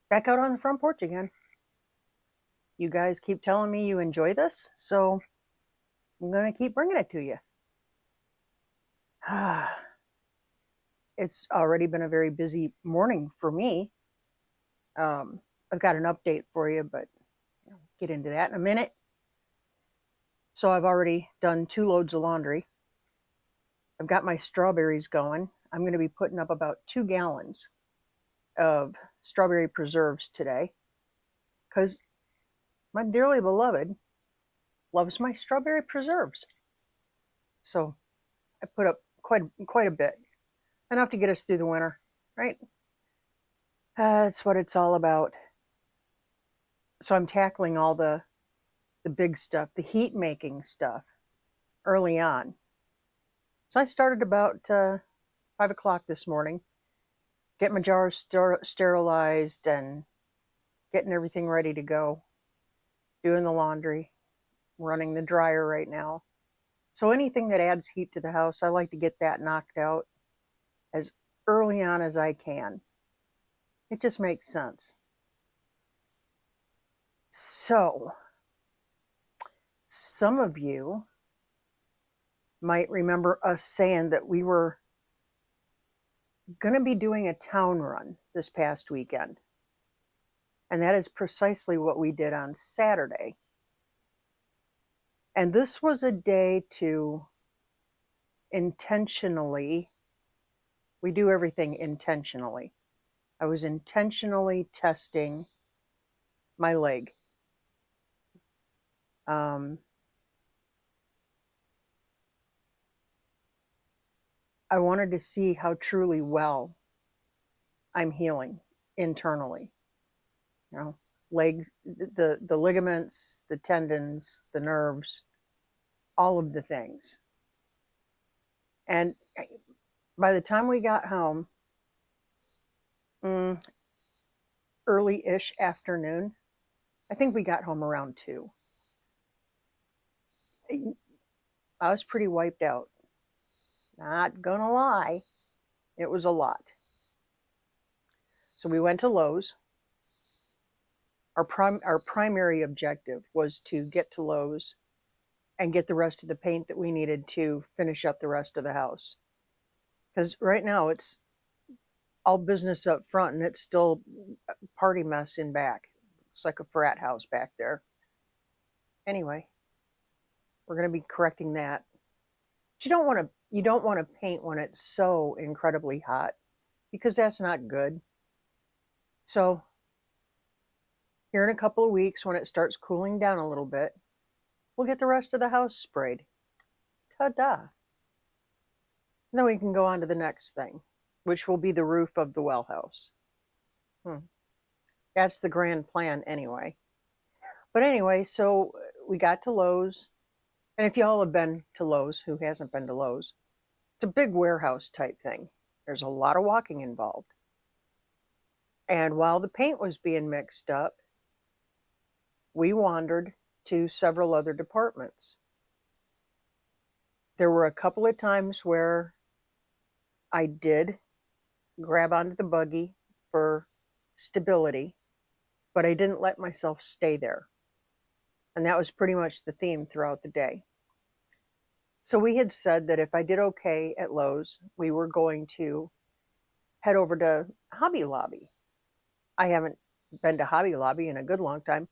Back out on the front porch again. You guys keep telling me you enjoy this, so I'm going to keep bringing it to you. It's already been a very busy morning for me. I've got an update for you, but I'll get into that in a minute. So I've already done 2 loads of laundry. I've got my strawberries going. I'm going to be putting up about 2 gallons of strawberry preserves today because my dearly beloved loves my strawberry preserves. So I put up quite a bit, enough to get us through the winter, right? That's what it's all about. So I'm tackling all the big stuff, the heat making stuff, early on. So I started about 5 o'clock this morning, getting my jars sterilized and getting everything ready to go, doing the laundry, running the dryer right now. So anything that adds heat to the house, I like to get that knocked out as early on as I can. It just makes sense. So, some of you might remember us saying that we were going to be doing a town run this past weekend. And that is precisely what we did on Saturday. And this was a day to intentionally, we do everything intentionally. I was intentionally testing my leg. Um, I wanted to see how truly well I'm healing internally. You know, legs, the ligaments, the tendons, the nerves, all of the things. And by the time we got home, mm, early-ish afternoon, I think we got home around 2. I was pretty wiped out. Not gonna lie, it was a lot. So we went to Lowe's. Our primary objective was to get to Lowe's and get the rest of the paint that we needed to finish up the rest of the house. Because right now it's all business up front and it's still a party mess in back. It's like a frat house back there. Anyway, we're going to be correcting that. But you don't want to paint when it's so incredibly hot because that's not good. So here in a couple of weeks, when it starts cooling down a little bit, we'll get the rest of the house sprayed. Ta-da! Then we can go on to the next thing, which will be the roof of the well house. That's the grand plan anyway. But anyway, so we got to Lowe's. And if y'all have been to Lowe's, who hasn't been to Lowe's, it's a big warehouse type thing. There's a lot of walking involved. And while the paint was being mixed up, we wandered to several other departments. There were a couple of times where I did grab onto the buggy for stability, but I didn't let myself stay there. And that was pretty much the theme throughout the day. So we had said that if I did okay at Lowe's, we were going to head over to Hobby Lobby. I haven't been to Hobby Lobby in a good long time.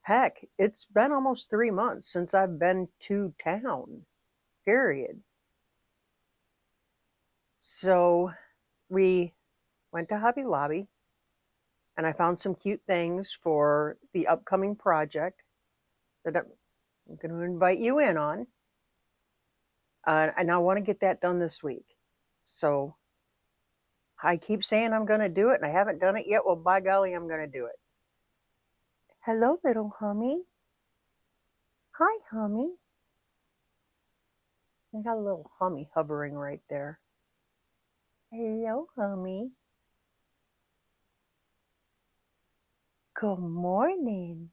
Heck, it's been almost 3 months since I've been to town, period. So we went to Hobby Lobby and I found some cute things for the upcoming project that I'm going to invite you in on. And I want to get that done this week. So I keep saying I'm going to do it and I haven't done it yet. Well, by golly, I'm going to do it. Hello, little hummy. Hi, hummy. I got a little hummy hovering right there. Hello, hummy. Good morning.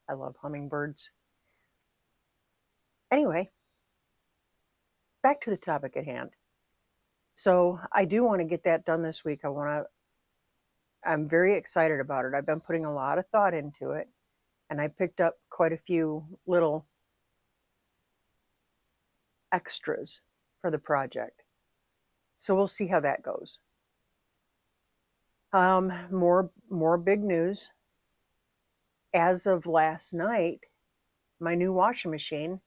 I love hummingbirds. Anyway, back to the topic at hand. So I do want to get that done this week. I want to I'm very excited about it. I've been putting a lot of thought into it, and I picked up quite a few little extras for the project. So we'll see how that goes. More big news. As of last night, my new washing machine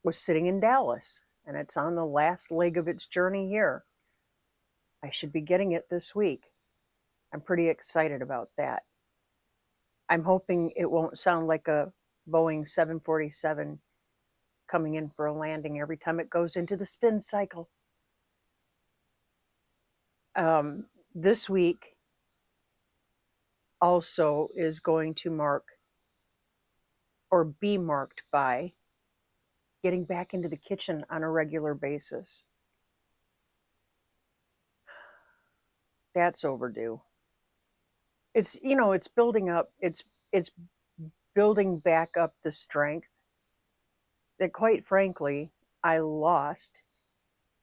was sitting in Dallas, and it's on the last leg of its journey here. I should be getting it this week. I'm pretty excited about that. I'm hoping it won't sound like a Boeing 747 coming in for a landing every time it goes into the spin cycle. This week also is going to mark or be marked by getting back into the kitchen on a regular basis. That's overdue. It's building up, it's building back up the strength that, quite frankly, I lost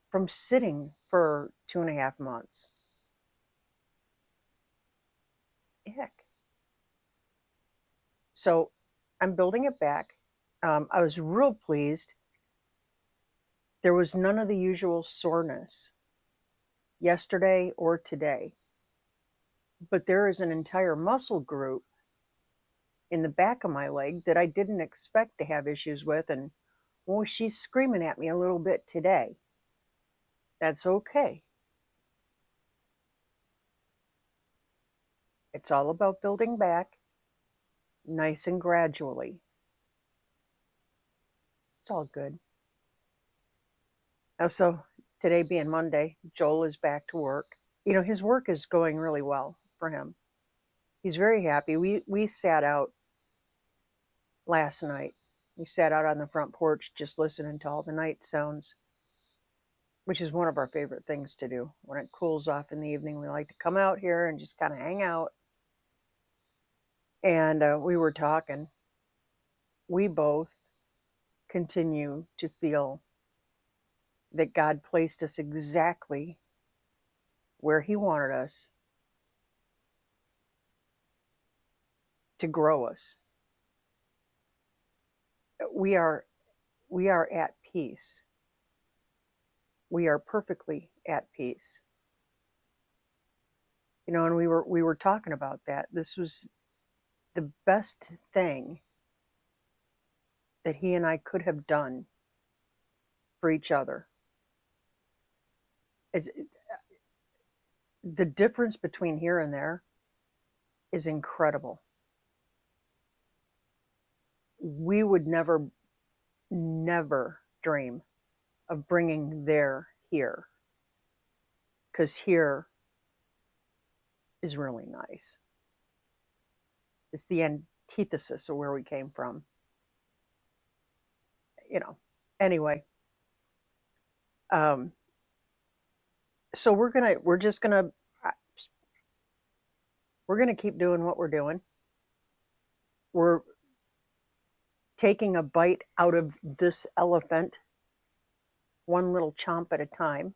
from sitting for 2.5 months. Heck. So I'm building it back. I was real pleased. There was none of the usual soreness yesterday or today, but there is an entire muscle group in the back of my leg that I didn't expect to have issues with. And she's screaming at me a little bit today. That's okay. It's all about building back nice and gradually. It's all good. So today being Monday, Joel is back to work. His work is going really well for him. He's very happy. We sat out last night. We sat out on the front porch just listening to all the night sounds, which is one of our favorite things to do. When it cools off in the evening, we like to come out here and just kind of hang out. And we were talking. We both continue to feel that God placed us exactly where He wanted us to grow us. We are at peace. We are perfectly at peace. And we were talking about that. This was the best thing that he and I could have done for each other. It's the difference between here and there is incredible. We would never dream of bringing there here, because here is really nice. It's the antithesis of where we came from. Anyway, so we're gonna keep doing what we're doing. We're taking a bite out of this elephant, one little chomp at a time,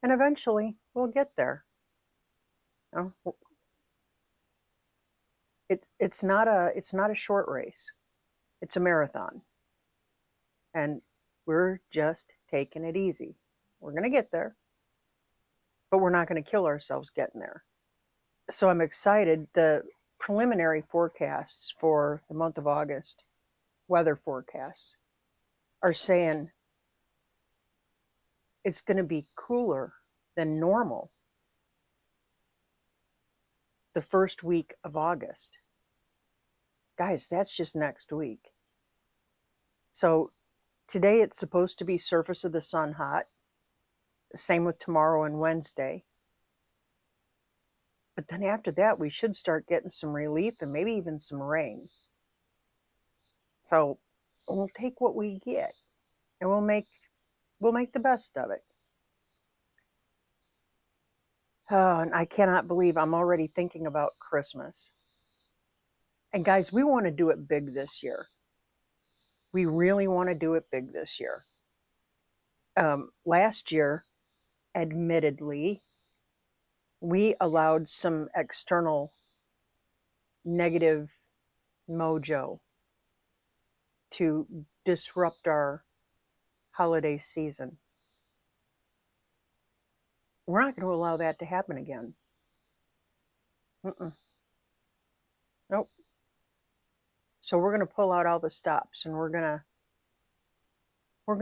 and eventually we'll get there. It's not a short race. It's a marathon. And we're just taking it easy. We're going to get there, but we're not going to kill ourselves getting there. So I'm excited. The preliminary forecasts for the month of August, weather forecasts, are saying it's going to be cooler than normal the first week of August. Guys, that's just next week. So today it's supposed to be surface of the sun hot. Same with tomorrow and Wednesday. But then after that, we should start getting some relief and maybe even some rain. So we'll take what we get, and we'll make the best of it. Oh, and I cannot believe I'm already thinking about Christmas. And guys, we want to do it big this year. We really want to do it big this year. Last year, admittedly, we allowed some external negative mojo to disrupt our holiday season. We're not going to allow that to happen again. Mm-mm. Nope. So we're going to pull out all the stops, and we're going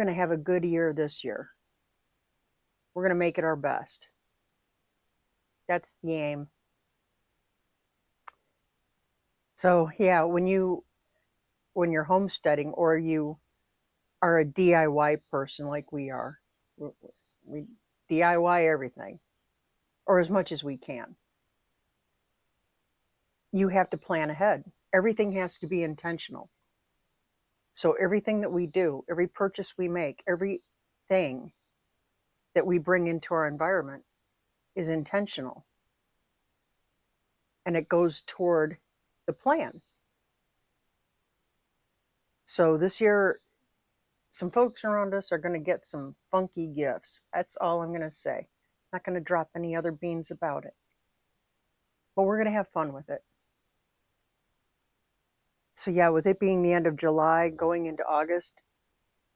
to have a good year this year. We're going to make it our best. That's the aim. So yeah, when you're homesteading, or you are a DIY person like we are, we DIY everything, or as much as we can. You have to plan ahead. Everything has to be intentional. So everything that we do, every purchase we make, everything that we bring into our environment is intentional. And it goes toward the plan. So this year, some folks around us are going to get some funky gifts. That's all I'm going to say. Not going to drop any other beans about it. But we're going to have fun with it. So yeah, with it being the end of July, going into August,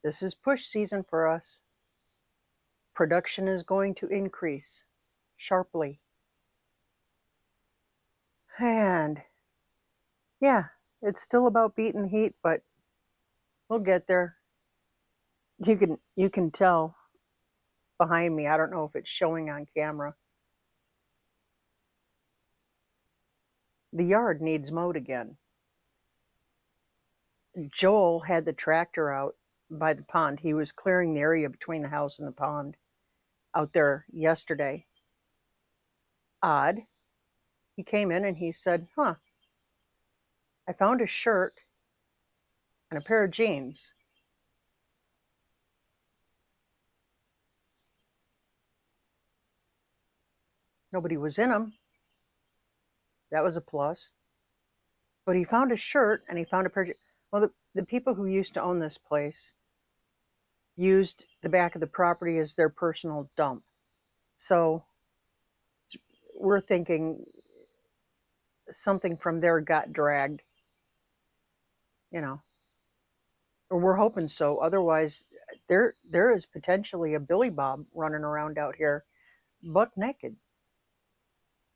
this is push season for us. Production is going to increase sharply. And yeah, it's still about beating the heat, but we'll get there. You can tell behind me. I don't know if it's showing on camera. The yard needs mowed again. Joel had the tractor out by the pond. He was clearing the area between the house and the pond out there yesterday. Odd. He came in and he said, I found a shirt and a pair of jeans. Nobody was in them. That was a plus. But he found a shirt and he found a pair of jeans. Well, the people who used to own this place used the back of the property as their personal dump. So we're thinking something from there got dragged, or we're hoping so. Otherwise, there is potentially a Billy Bob running around out here buck naked.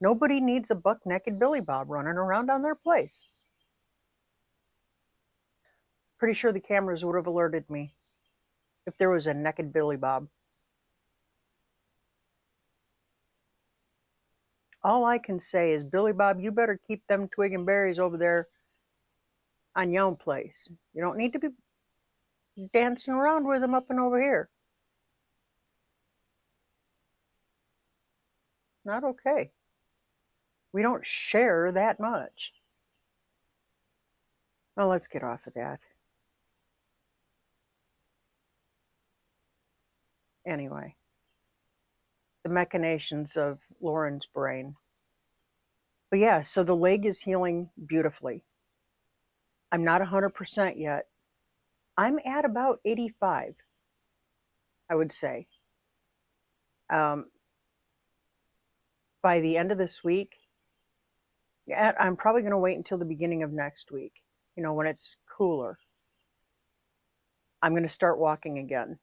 Nobody needs a buck naked Billy Bob running around on their place. Pretty sure the cameras would have alerted me if there was a naked Billy Bob. All I can say is, Billy Bob, you better keep them twig and berries over there on your own place. You don't need to be dancing around with them up and over here. Not okay. We don't share that much. Well, let's get off of that. Anyway, the machinations of Lauren's brain. But yeah, so the leg is healing beautifully. I'm not 100% yet. I'm at about 85, I would say. By the end of this week, I'm probably going to wait until the beginning of next week, when it's cooler. I'm going to start walking again.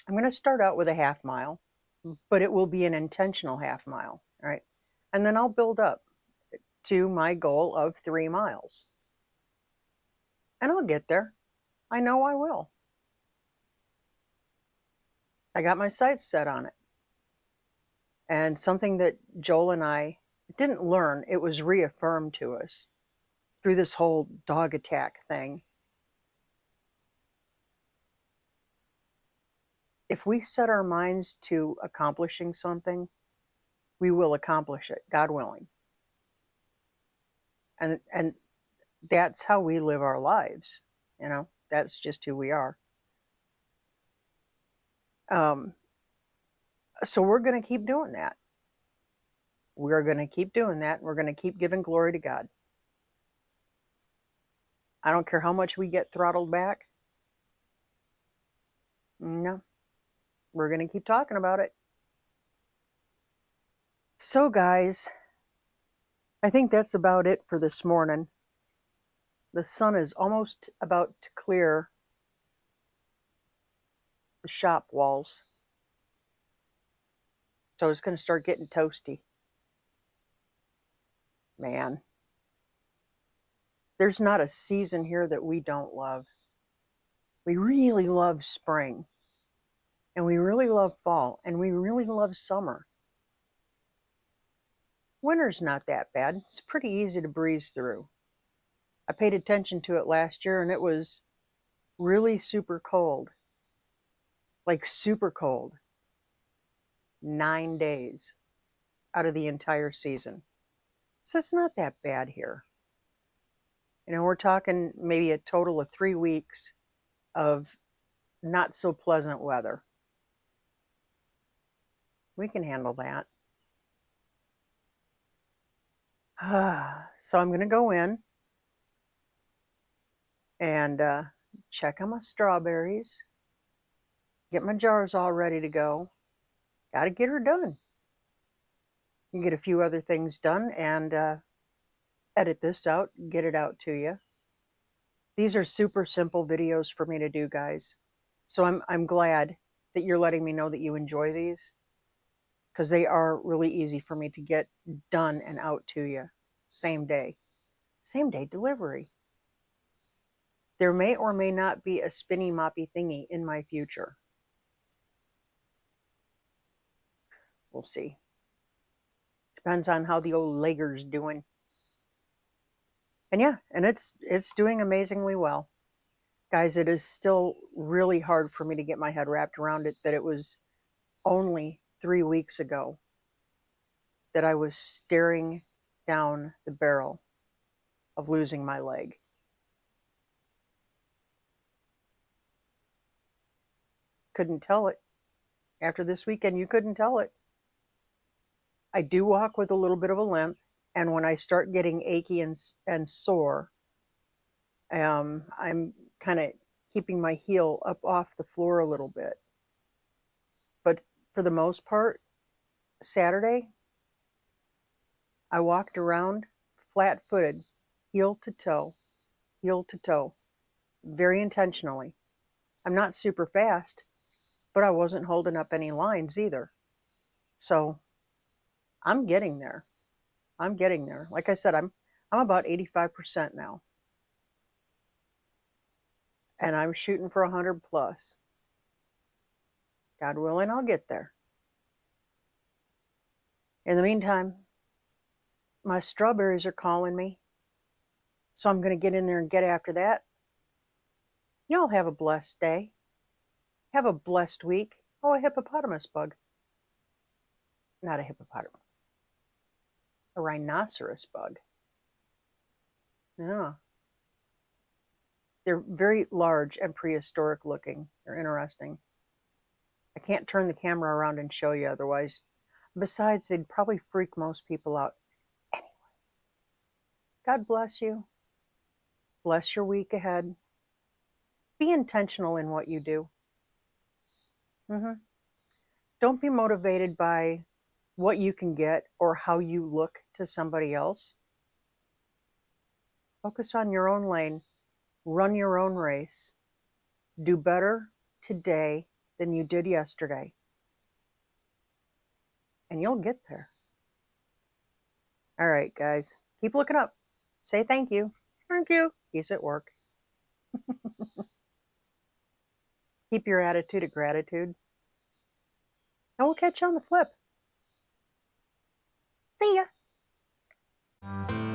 I'm going to start out with a half mile, but it will be an intentional half mile, right? And then I'll build up to my goal of 3 miles. And I'll get there. I know I will. I got my sights set on it. And something that Joel and I didn't learn, it was reaffirmed to us through this whole dog attack thing. If we set our minds to accomplishing something, we will accomplish it, God willing. And that's how we live our lives. That's just who we are. So we're going to keep doing that. We're going to keep doing that. We're going to keep giving glory to God. I don't care how much we get throttled back. No. We're going to keep talking about it. So guys, I think that's about it for this morning. The sun is almost about to clear the shop walls. So it's going to start getting toasty. Man, there's not a season here that we don't love. We really love spring, and we really love fall, and we really love summer. Winter's not that bad. It's pretty easy to breeze through. I paid attention to it last year, and it was really super cold. Like super cold. 9 days out of the entire season. So it's not that bad here. You know, we're talking maybe a total of 3 weeks of not so pleasant weather. We can handle that. So I'm going to go in and check on my strawberries, get my jars all ready to go. Got to get her done. And get a few other things done and edit this out, get it out to you. These are super simple videos for me to do, guys. So I'm glad that you're letting me know that you enjoy these, because they are really easy for me to get done and out to you same day delivery. There may or may not be a spinny moppy thingy in my future. We'll see. Depends on how the old legger's doing. And yeah, and it's doing amazingly well. Guys, it is still really hard for me to get my head wrapped around it that it was only 3 weeks ago that I was staring down the barrel of losing my leg. Couldn't tell it. After this weekend, you couldn't tell it. I do walk with a little bit of a limp, and when I start getting achy and sore, I'm kind of keeping my heel up off the floor a little bit. But for the most part, Saturday, I walked around flat-footed, heel to toe, very intentionally. I'm not super fast, but I wasn't holding up any lines either. So I'm getting there. I'm getting there. Like I said, I'm about 85% now. And I'm shooting for 100 plus. God willing, I'll get there. In the meantime, my strawberries are calling me. So I'm going to get in there and get after that. Y'all have a blessed day. Have a blessed week. Oh, a hippopotamus bug. Not a hippopotamus. A rhinoceros bug. Yeah. They're very large and prehistoric looking. They're interesting. I can't turn the camera around and show you otherwise. Besides, they'd probably freak most people out. Anyway, God bless you. Bless your week ahead. Be intentional in what you do. Don't be motivated by what you can get or how you look to somebody else. Focus on your own lane. Run your own race. Do better today than you did yesterday. And you'll get there. All right, guys. Keep looking up. Say thank you. Thank you. He's at work. Keep your attitude of gratitude. And we'll catch you on the flip. See ya.